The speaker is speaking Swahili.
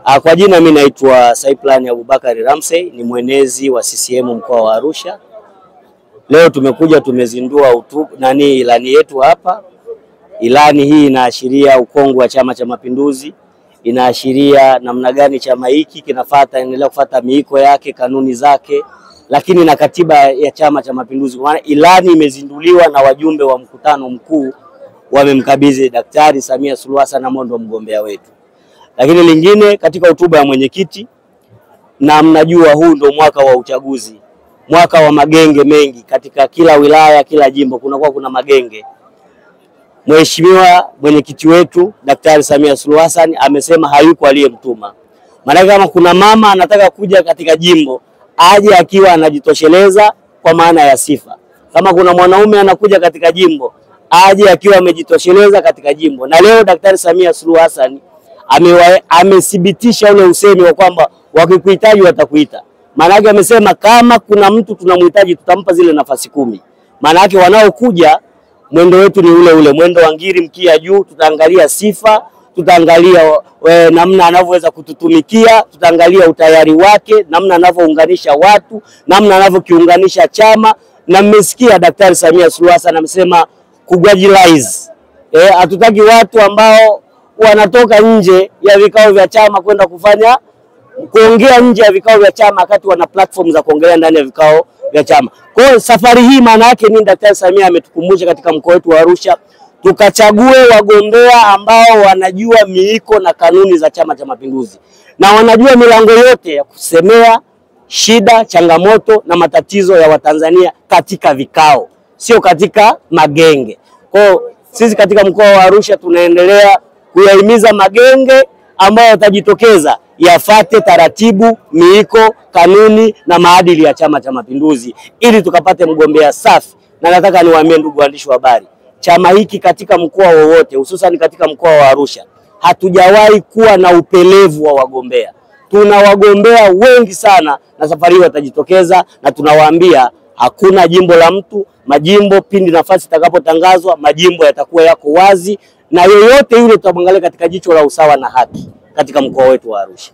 Kwa jina mimi naitwa Saiplani Abubakari Ramsey, ni mwenezi wa CCM mkoa wa Arusha. Leo tumekuja tumezindua ilani yetu hapa. Ilani hii inaashiria ukongwe wa Chama cha Mapinduzi, inaashiria namna gani chama hiki endelea kufuata miiko yake, kanuni zake, lakini na katiba ya Chama cha Mapinduzi. Kwa maana ilani imezinduliwa na wajumbe wa mkutano mkuu wamemkabidhi Daktari Samia Suluhu Hassan ambaye ndo mgombea wetu. Lakini lingine katika hotuba ya mwenyekiti, na mnajua huu ndo mwaka wa uchaguzi, mwaka wa magenge mengi katika kila wilaya, kila jimbo kuna magenge. Mheshimiwa mwenyekiti wetu Daktari Samia Suluhu Hassan amesema hayuko aliyemtuma. Maana kama kuna mama anataka kuja katika jimbo, aje akiwa anajitosheleza kwa maana ya sifa. Kama kuna mwanaume anakuja katika jimbo, aje akiwa amejitosheleza katika jimbo. Na leo Daktari Samia Suluhu Hassan amethibitisha ule usemi wa kwamba wakikuhitaji watakuita. Maana yake amesema kama kuna mtu tunamhitaji tutampa zile nafasi 10. Maana yake wanaokuja mwendo wetu ni ule ule, mwendo wa ngiri mkia juu. Tutaangalia sifa, tutaangalia namna anavyoweza kututumikia, tutaangalia utayari wake, namna anavyounganisha watu, namna anavyokiunganisha chama. Na mmesikia Daktari Samia Suluhu Hassan amesema kugwajilize. Hatutaki watu ambao wanatoka nje ya vikao vya chama kwenda kuongea nje ya vikao vya chama wakati wana platform za kuongelea ndani ya vikao vya chama. Kwa hiyo safari hii maana yake ni Daktari Samia ametukumbusha katika mkoa wetu wa Arusha tukachague wagombea ambao wanajua miiko na kanuni za Chama cha Mapinduzi, na wanajua milango yote ya kusemea shida, changamoto na matatizo ya Watanzania katika vikao, sio katika magenge. Kwa hiyo sisi katika mkoa wa Arusha tunaendelea kuyahimiza magenge ambayo yatajitokeza yafate taratibu, miiko, kanuni na maadili ya Chama cha Mapinduzi ili tukapate mgombea safi. Na nataka niwaambie ndugu waandishi wa habari, chama hiki katika mkoa wowote, hususan katika mkoa wa Arusha, hatujawahi kuwa na upelevu wa wagombea. Tuna wagombea wengi sana, na safari hii watajitokeza, na tunawaambia hakuna jimbo la mtu. Majimbo pindi nafasi itakapotangazwa, majimbo yatakuwa yako wazi, na yoyote yule tutamwangalia katika jicho la usawa na haki katika mkoa wetu wa Arusha.